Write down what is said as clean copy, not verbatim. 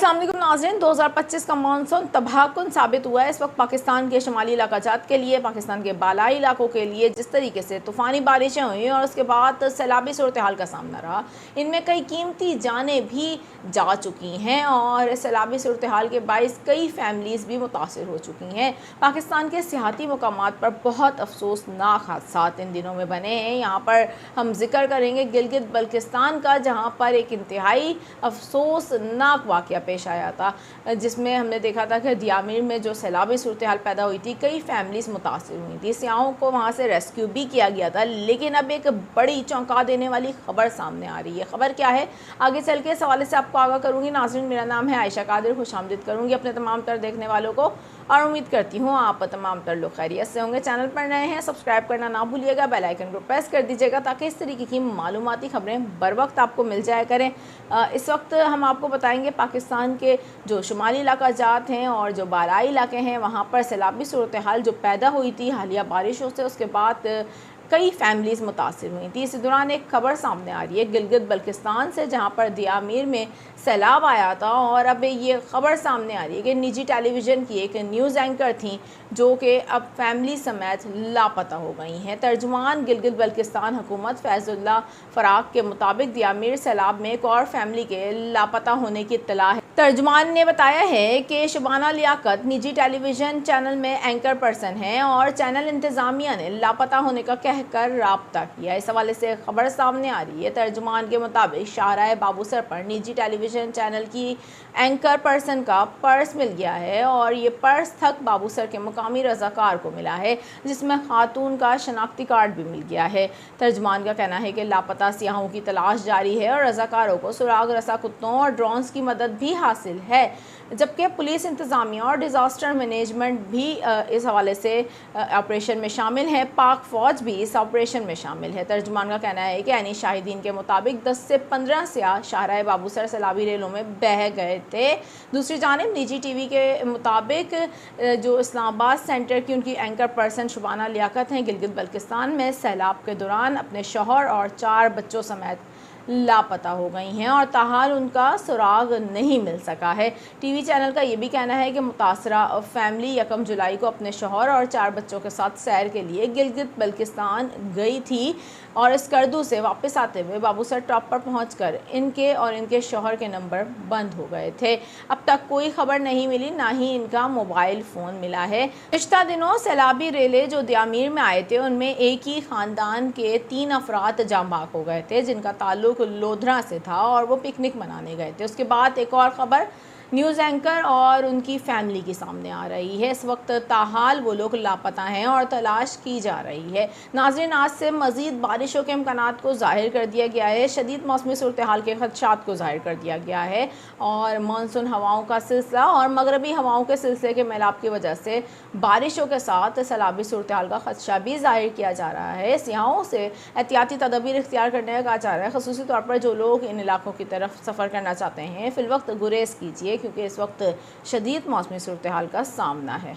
अस्सलाम वालेकुम नाज़रीन। 2025 का मानसून तबाहकुन साबित हुआ है। इस वक्त पाकिस्तान के शुमाली इलाकाजात के लिए, पाकिस्तान के बालाई इलाकों के लिए जिस तरीके से तूफ़ानी बारिशें हुई और उसके बाद सैलाबी सूरत हाल का सामना रहा, इनमें कई कीमती जानें भी जा चुकी हैं और सैलाबी सूरत हाल के बाइस कई फैमिलीज़ भी मुतासर हो चुकी हैं। पाकिस्तान के सियाती मकामात पर बहुत अफसोसनाक हादसा इन दिनों में बने हैं। यहाँ पर हम जिक्र करेंगे गिलगित बल्किस्तान का, जहाँ पर एक इंतहाई अफसोसनाक वाक़या पेश आया था, जिसमें हमने देखा था कि दियामीर में जो सैलाबी सूरत हाल पैदा हुई थी, कई फैमिलीज़ मुतासिर हुई थी। सियाहों को वहाँ से रेस्क्यू भी किया गया था, लेकिन अब एक बड़ी चौंका देने वाली खबर सामने आ रही है। खबर क्या है, आगे चल के इस हवाले से आपको आगाह करूँगी। नाज़रीन, मेरा नाम है आयशा कादिर। खुशामदीद करूँगी अपने तमाम तर देखने वालों को और उम्मीद करती हूँ आप तमाम तर लोग खैरियत से होंगे। चैनल पर नए हैं, सब्सक्राइब करना ना भूलिएगा, बेल आइकन को प्रेस कर दीजिएगा ताकि इस तरीके की मालूमाती खबरें बर वक्त आपको मिल जाया करें। इस वक्त हम आपको बताएंगे पाकिस्तान के जो शुमाली इलाकाजात हैं और जो बालाई इलाके हैं, वहाँ पर सैलाबी सूरत हाल जो पैदा हुई थी हालिया बारिशों से, उसके बाद कई फैमिलीज़ मुतासिर हुई थी। इसी दौरान एक खबर सामने आ रही है गिलगित बल्किस्तान से, जहाँ पर दियामीर में सैलाब आया था और अब ये खबर सामने आ रही है कि निजी टेलीविज़न की एक न्यूज़ एंकर थी जो कि अब फैमिली समेत लापता हो गई हैं। तर्जुमान गिलगित बल्किस्तान हुकूमत फैज़ुल्लाह फ़राक के मुताबिक दियामीर सैलाब में एक और फैमिली के लापता होने की इत्तला है। तर्जुमान ने बताया है कि शुबाना लियाकत निजी टेलीविज़न चैनल में एंकर पर्सन हैं और चैनल इंतज़ामिया ने लापता होने का कहकर राब्ता किया। इस हवाले से खबर सामने आ रही है। तर्जुमान के मुताबिक शाहराह बाबूसर पर निजी टेलीविज़न चैनल की एंकर पर्सन का पर्स मिल गया है और ये पर्स थक बाबूसर के मुकामी रज़ाकार को मिला है, जिसमें खातून का शनाख्ती कार्ड भी मिल गया है। तर्जुमान का कहना है कि लापता सियाहों की तलाश जारी है और रज़ाकारों को सुराग रसा कुत्तों और ड्रोन्स की मदद भी हासिल है, जबकि पुलिस इंतज़ामिया और डिज़ास्टर मैनेजमेंट भी इस हवाले से ऑपरेशन में शामिल है। पाक फ़ौज भी इस ऑपरेशन में शामिल है। तर्जुमान का कहना है कि यानी शाहिदीन के मुताबिक 10 से 15 सियाह शाहराह बाबूसर सैलाबी रेलों में बह गए थे। दूसरी जानिब निजी टीवी के मुताबिक जो इस्लामाबाद सेंटर की उनकी एंकर पर्सन शुबाना लियाकत हैं, गिलगित बल्किस्तान में सैलाब के दौरान अपने शौहर और 4 बच्चों समेत लापता हो गई हैं और ताहाल उनका सुराग नहीं मिल सका है। टीवी चैनल का ये भी कहना है कि मुतासरा फैमिली 1 जुलाई को अपने शौहर और 4 बच्चों के साथ सैर के लिए गिलगित बल्किस्तान गई थी और इस करदू से वापस आते हुए बाबूसर टॉप पर पहुंचकर इनके और इनके शौहर के नंबर बंद हो गए थे। अब तक कोई खबर नहीं मिली, ना ही इनका मोबाइल फ़ोन मिला है। पिछले दिनों सैलाबी रेले जो दियामीर में आए थे, उनमें एक ही ख़ानदान के 3 अफराद जाँ बाक हो गए थे, जिनका ताल्लुक लोधरा से था और वो पिकनिक मनाने गए थे। उसके बाद एक और ख़बर न्यूज़ एंकर और उनकी फैमिली की सामने आ रही है। इस वक्त ताहाल वो लोग लापता हैं और तलाश की जा रही है। नाज़रीन, आज से मज़ीद बारिशों के इम्कानात को ज़ाहिर कर दिया गया है। शदीद मौसमी सूरत हाल के ख़दशात को ज़ाहिर कर दिया गया है और मानसून हवाओं का सिलसिला और मगरबी हवाओं के सिलसिले के मेलाप की वजह से बारिशों के साथ सैलाबी सूरत हाल का ख़दशा भी ज़ाहिर किया जा रहा है। सियाहों से एहतियाती तदबीर इख्तियार करने का कहा जा रहा है। ख़ुसूसी तौर पर जो लोग इन इलाकों की तरफ सफ़र करना चाहते हैं, फ़िलवक्त गुरेज़ कीजिए, क्योंकि इस वक्त शदीद मौसमी सूरत हाल का सामना है।